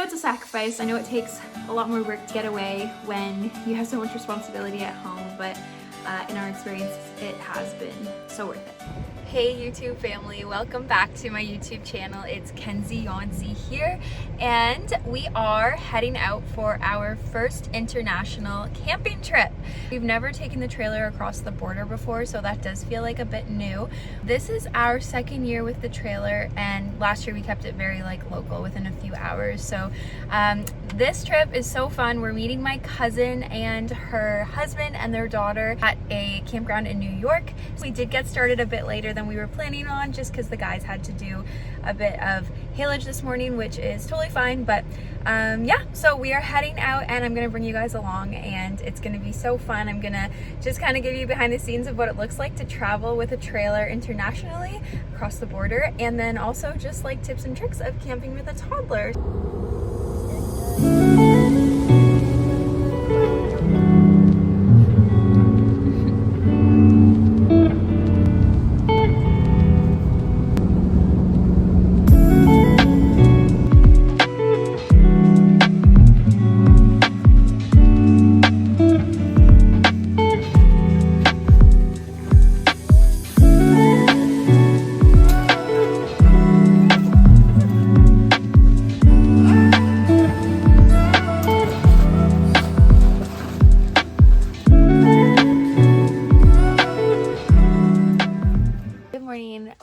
it's a sacrifice. I know it takes a lot more work to get away when you have so much responsibility at home, but in our experience, it has been so worth it. Hey YouTube family, welcome back to my YouTube channel. It's Kenzie Yancey here, and we are heading out for our first international camping trip. We've never taken the trailer across the border before, so that does feel like a bit new. This is our second year with the trailer, and last year we kept it very local, within a few hours. So this trip is so fun. We're meeting my cousin and her husband and their daughter at a campground in New York. We did get started a bit later than we were planning on, just because the guys had to do a bit of haylage this morning, which is totally fine. But yeah, so we are heading out, and I'm gonna bring you guys along, and it's gonna be so fun. I'm gonna just kind of give you behind the scenes of what it looks like to travel with a trailer internationally across the border, and then also just tips and tricks of camping with a toddler.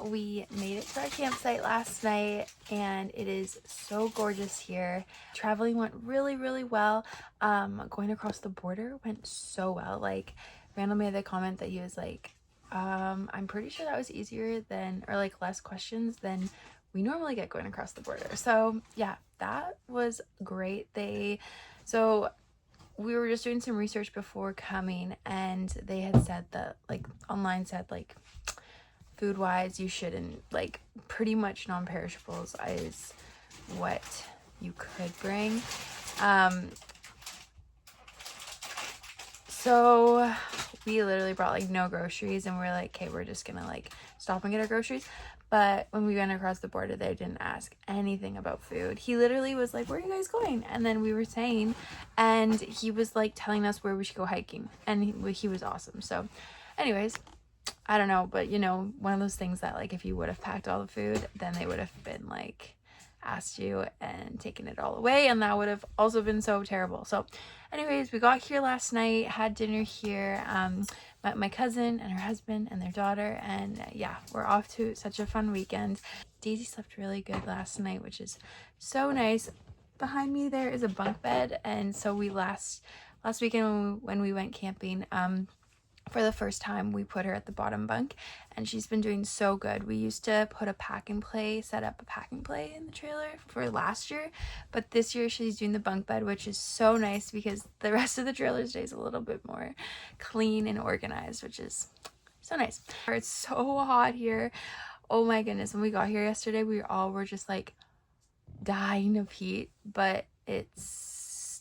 We made it to our campsite last night, and it is so gorgeous here. Traveling went really well. Going across the border went so well. Randall made the comment that he was I'm pretty sure that was easier than, or less questions than we normally get going across the border. So yeah, that was great. So we were just doing some research before coming, and they had said that online said food wise you shouldn't, pretty much non-perishables is what you could bring. So we literally brought no groceries, and we're okay, we're just gonna stop and get our groceries. But when we went across the border, they didn't ask anything about food. He literally was where are you guys going? And then we were saying, and he was telling us where we should go hiking, and he was awesome. So anyways, I don't know, but one of those things that if you would have packed all the food, then they would have been asked you and taken it all away, and that would have also been so terrible. So anyways, we got here last night, had dinner here, met my cousin and her husband and their daughter, and yeah, we're off to such a fun weekend. Daisy slept really good last night, which is so nice. Behind me there is a bunk bed, and so we last weekend when we went camping, for the first time, we put her at the bottom bunk, and she's been doing so good. We used to put set up a pack and play in the trailer for last year, but this year she's doing the bunk bed, which is so nice because the rest of the trailer stays a little bit more clean and organized, which is so nice. It's so hot here. Oh my goodness. When we got here yesterday, we all were just dying of heat, but it's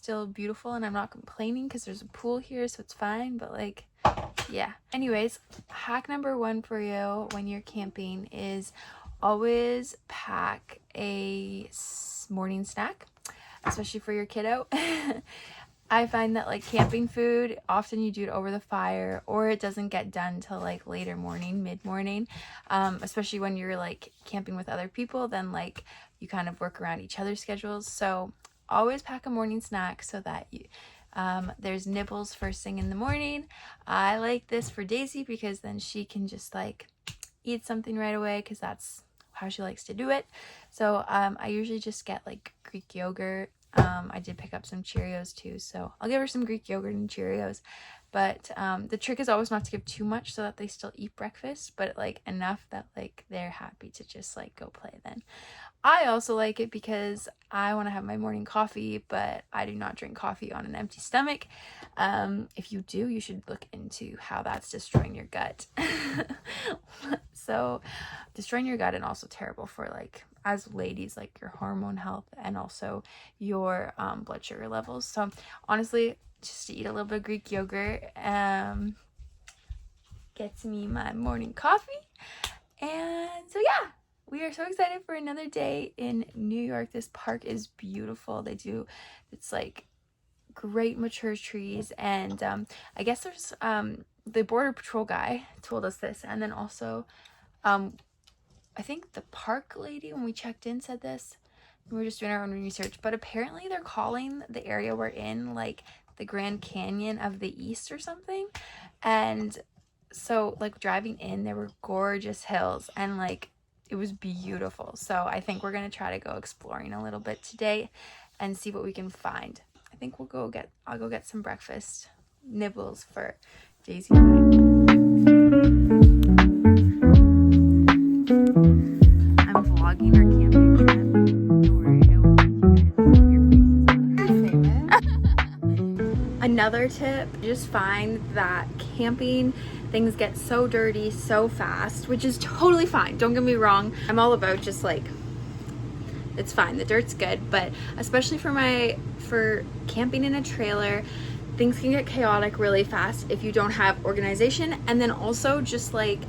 still beautiful, and I'm not complaining because there's a pool here, so it's fine. But yeah, anyways, hack number one for you when you're camping is always pack a morning snack, especially for your kiddo. I find that camping food, often you do it over the fire, or it doesn't get done till later morning, mid-morning, especially when you're camping with other people. Then you kind of work around each other's schedules. So always pack a morning snack so that you there's nibbles first thing in the morning. I like this for Daisy because then she can just eat something right away, because that's how she likes to do it. So I usually just get Greek yogurt. I did pick up some Cheerios too, so I'll give her some Greek yogurt and Cheerios. But the trick is always not to give too much so that they still eat breakfast, but enough that they're happy to just go play then. I also like it because I want to have my morning coffee, but I do not drink coffee on an empty stomach. If you do, you should look into how that's destroying your gut. So destroying your gut, and also terrible for as ladies, your hormone health, and also your blood sugar levels. So honestly, just to eat a little bit of Greek yogurt gets me my morning coffee. And so yeah, we are so excited for another day in New York. This park is beautiful. It's like great mature trees, and I guess there's the border patrol guy told us this, and then also I think the park lady when we checked in said this. We were just doing our own research, but apparently they're calling the area we're in like the Grand Canyon of the East or something. And so like driving in, there were gorgeous hills and like it was beautiful. So I think we're gonna try to go exploring a little bit today and see what we can find. I think I'll go get some breakfast nibbles for Daisy and I. I'm vlogging our camping trip. Don't worry, I won't make you guys see your faces. Another tip, just find that camping things get so dirty so fast, which is totally fine. Don't get me wrong. I'm all about just like, it's fine. The dirt's good, but especially for camping in a trailer, things can get chaotic really fast if you don't have organization. And then also just like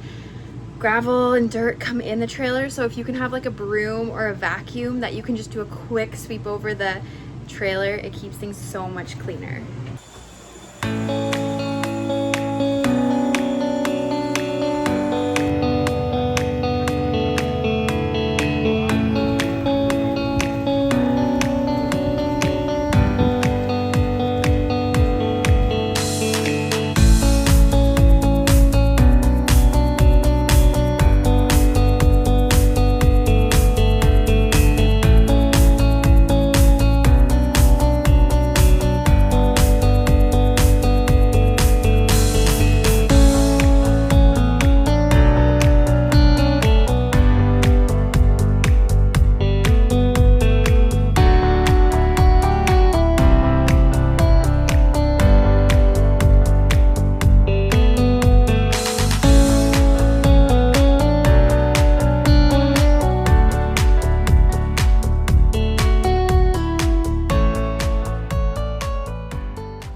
gravel and dirt come in the trailer. So if you can have like a broom or a vacuum that you can just do a quick sweep over the trailer, it keeps things so much cleaner.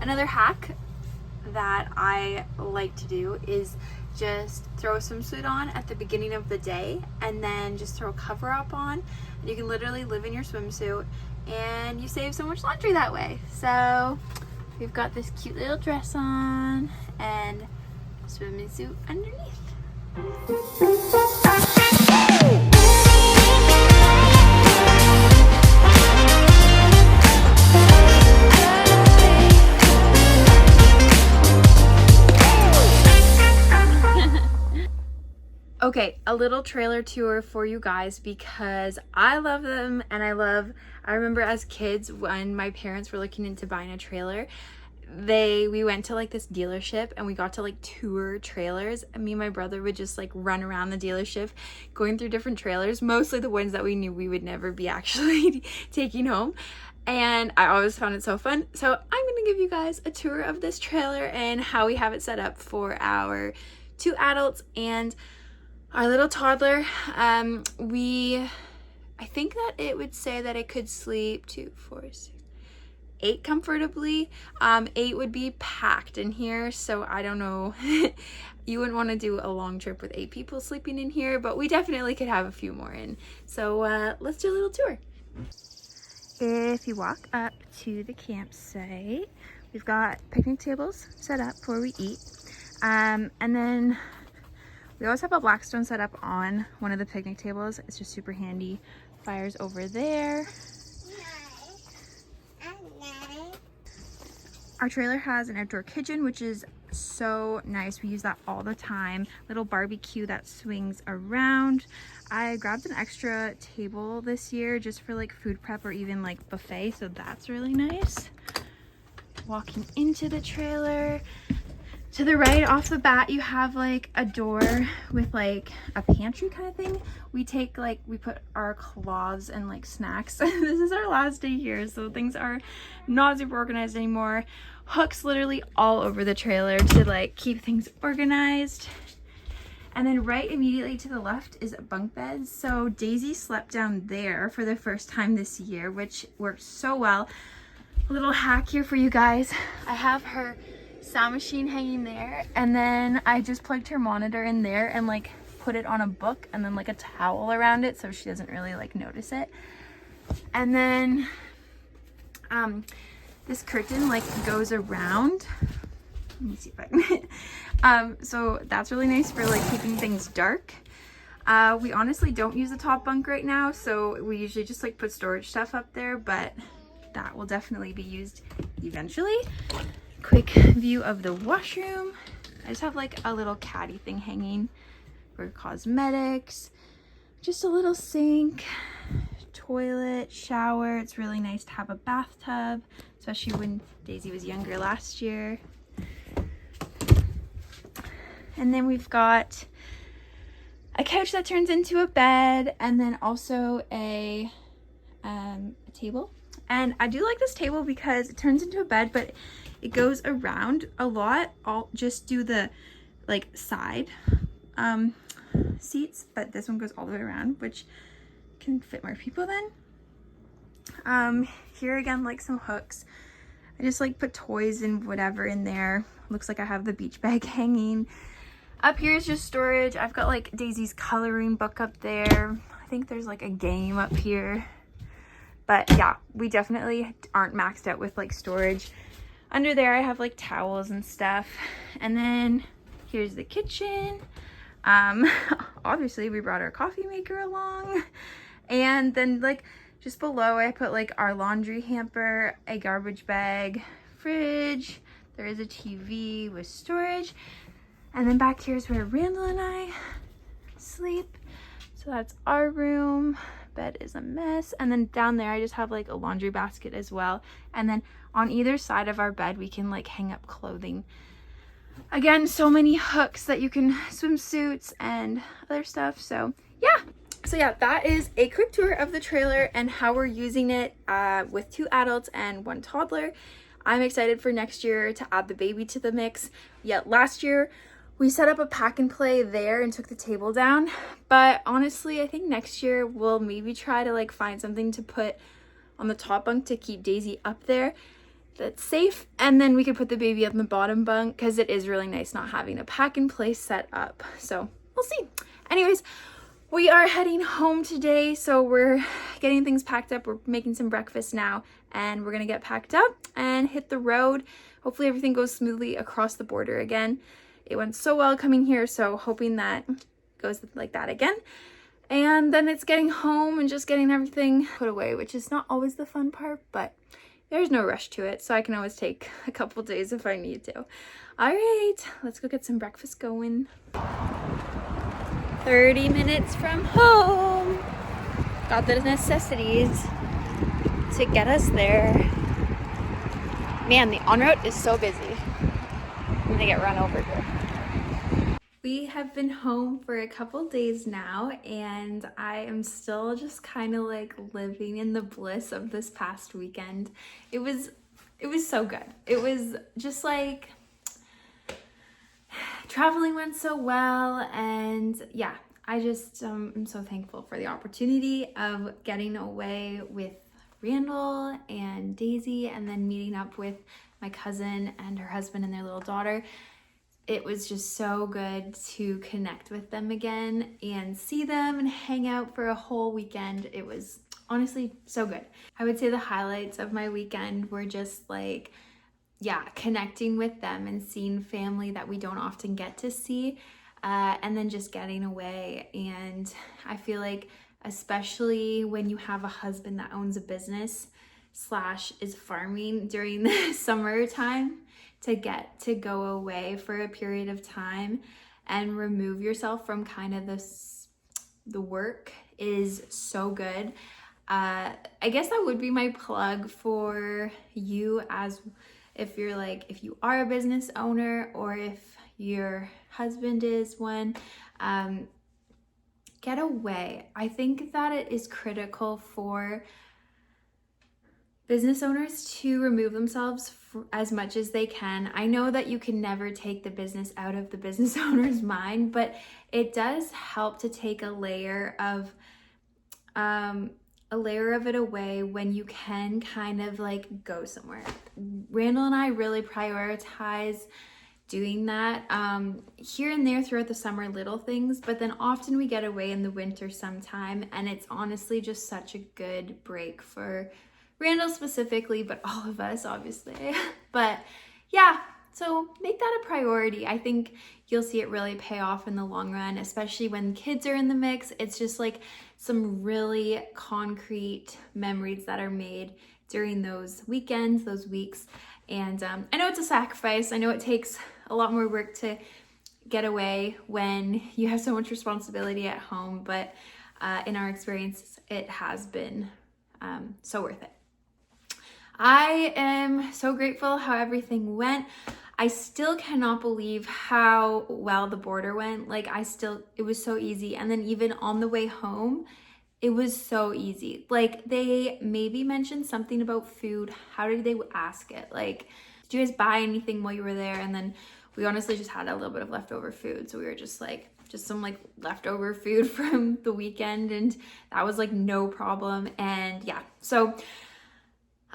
Another hack that I like to do is just throw a swimsuit on at the beginning of the day and then just throw a cover up on, and you can literally live in your swimsuit and you save so much laundry that way. So we've got this cute little dress on and swimming suit underneath. Okay, a little trailer tour for you guys because I love them, and I remember as kids when my parents were looking into buying a trailer, we went to like this dealership and we got to like tour trailers, and me and my brother would just like run around the dealership going through different trailers, mostly the ones that we knew we would never be actually taking home. And I always found it so fun. So I'm gonna give you guys a tour of this trailer and how we have it set up for our 2 adults and our little toddler. I think that it would say that it could sleep 2, 4, 6, 8 comfortably. 8 would be packed in here, so I don't know. You wouldn't want to do a long trip with 8 people sleeping in here, but we definitely could have a few more in. So let's do a little tour. If you walk up to the campsite, we've got picnic tables set up where we eat, and then we always have a Blackstone set up on one of the picnic tables. It's just super handy. Fire's over there. Our trailer has an outdoor kitchen, which is so nice. We use that all the time. Little barbecue that swings around. I grabbed an extra table this year just for like food prep or even like buffet, so that's really nice. Walking into the trailer, to the right off the bat, you have like a door with like a pantry kind of thing. We put our cloths and like snacks. This is our last day here, so things are not super organized anymore. Hooks literally all over the trailer to like keep things organized. And then right immediately to the left is bunk beds. So Daisy slept down there for the first time this year, which worked so well. A little hack here for you guys. I have her sound machine hanging there, and then I just plugged her monitor in there, and like put it on a book and then like a towel around it so she doesn't really like notice it. And then this curtain like goes around. Let me see if I can. So that's really nice for like keeping things dark. We honestly don't use the top bunk right now, so we usually just like put storage stuff up there, but that will definitely be used eventually. Quick view of the washroom. I just have like a little caddy thing hanging for cosmetics. Just a little sink, toilet, shower. It's really nice to have a bathtub, especially when Daisy was younger last year. And then we've got a couch that turns into a bed, and then also a table. And I do like this table because it turns into a bed, but it goes around a lot. I'll just do the like side seats, but this one goes all the way around, which can fit more people then. Here again, like some hooks. I just like put toys and whatever in there. Looks like I have the beach bag hanging. Up here is just storage. I've got like Daisy's coloring book up there. I think there's like a game up here. But yeah, we definitely aren't maxed out with like storage. Under there I have like towels and stuff. And then here's the kitchen. Obviously we brought our coffee maker along. And then like just below I put like our laundry hamper, a garbage bag, fridge. There is a TV with storage. And then back here is where Randall and I sleep. So that's our room. Bed is a mess. And then down there I just have like a laundry basket as well. And then on either side of our bed we can like hang up clothing. Again, so many hooks that you can, swimsuits and other stuff. So yeah, that is a quick tour of the trailer and how we're using it with 2 adults and 1 toddler. I'm excited for next year to add the baby to the mix. Yet last year we set up a pack and play there and took the table down. But honestly, I think next year we'll maybe try to like find something to put on the top bunk to keep Daisy up there that's safe. And then we could put the baby on the bottom bunk because it is really nice not having a pack and play set up. So we'll see. Anyways, we are heading home today. So we're getting things packed up. We're making some breakfast now and we're gonna get packed up and hit the road. Hopefully everything goes smoothly across the border again. It went so well coming here, so hoping that goes like that again. And then it's getting home and just getting everything put away, which is not always the fun part, but there's no rush to it, so I can always take a couple days if I need to. All right, let's go get some breakfast going. 30 minutes from home. Got the necessities to get us there. Man, the en-route is so busy. I'm gonna get run over here. We have been home for a couple days now and I am still just kind of like living in the bliss of this past weekend. It was so good. It was just like traveling went so well, and yeah, I just am so thankful for the opportunity of getting away with Randall and Daisy and then meeting up with my cousin and her husband and their little daughter. It was just so good to connect with them again and see them and hang out for a whole weekend. It was honestly so good. I would say the highlights of my weekend were just like, yeah, connecting with them and seeing family that we don't often get to see, and then just getting away. And I feel like especially when you have a husband that owns a business / is farming during the summertime, to get to go away for a period of time and remove yourself from kind of the work is so good. I guess that would be my plug for you, as if you are a business owner or if your husband is one, get away. I think that it is critical for business owners to remove themselves as much as they can. I know that you can never take the business out of the business owner's mind, but it does help to take a layer of it away when you can kind of like go somewhere. Randall and I really prioritize doing that here and there throughout the summer, little things, but then often we get away in the winter sometime, and it's honestly just such a good break for Randall specifically, but all of us obviously. But yeah, so make that a priority. I think you'll see it really pay off in the long run, especially when kids are in the mix. It's just like some really concrete memories that are made during those weekends, those weeks. And I know it's a sacrifice. I know it takes a lot more work to get away when you have so much responsibility at home, but in our experience, it has been so worth it. I am so grateful how everything went. I still cannot believe how well the border went. Like it was so easy. And then even on the way home, it was so easy. Like they maybe mentioned something about food. How did they ask it? Like, did you guys buy anything while you were there? And then we honestly just had a little bit of leftover food. So we were just some like leftover food from the weekend. And that was like no problem. And yeah, so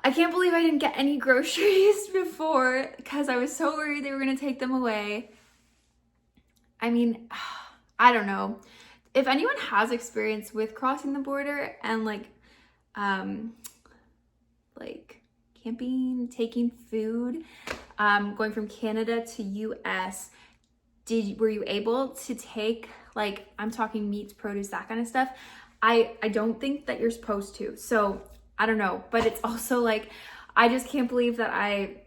I can't believe I didn't get any groceries before because I was so worried they were going to take them away. I mean, I don't know. If anyone has experience with crossing the border and like camping, taking food, going from Canada to US, were you able to take, like, I'm talking meats, produce, that kind of stuff? I don't think that you're supposed to. So I don't know, but it's also like, I just can't believe that I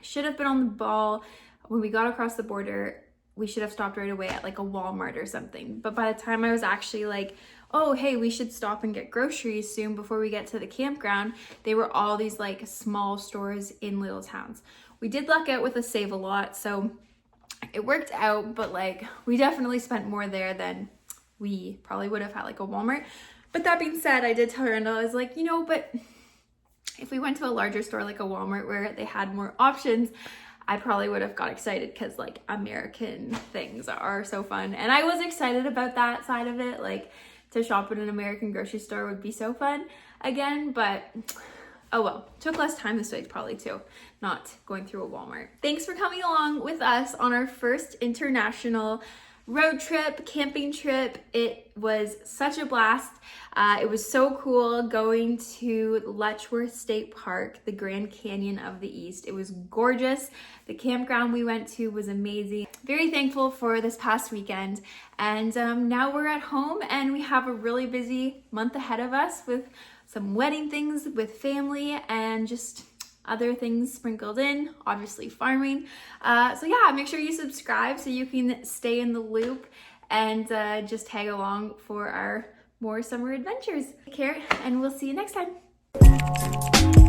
should have been on the ball when we got across the border. We should have stopped right away at like a Walmart or something. But by the time I was actually like, oh, hey, we should stop and get groceries soon before we get to the campground, they were all these like small stores in little towns. We did luck out with a Save-A-Lot, so it worked out, but like we definitely spent more there than we probably would have had like a Walmart. But that being said, I did tell Randall, I was like, but if we went to a larger store like a Walmart where they had more options, I probably would have got excited because like American things are so fun. And I was excited about that side of it. Like to shop at an American grocery store would be so fun again, but oh well, took less time this week probably too, not going through a Walmart. Thanks for coming along with us on our first international road trip, camping trip. It was such a blast. It was so cool going to Letchworth State Park, the Grand Canyon of the East. It was gorgeous. The campground we went to was amazing. Very thankful for this past weekend. And now we're at home and we have a really busy month ahead of us with some wedding things with family and just other things sprinkled in, obviously farming. So yeah, make sure you subscribe so you can stay in the loop and just tag along for our more summer adventures. Take care and we'll see you next time.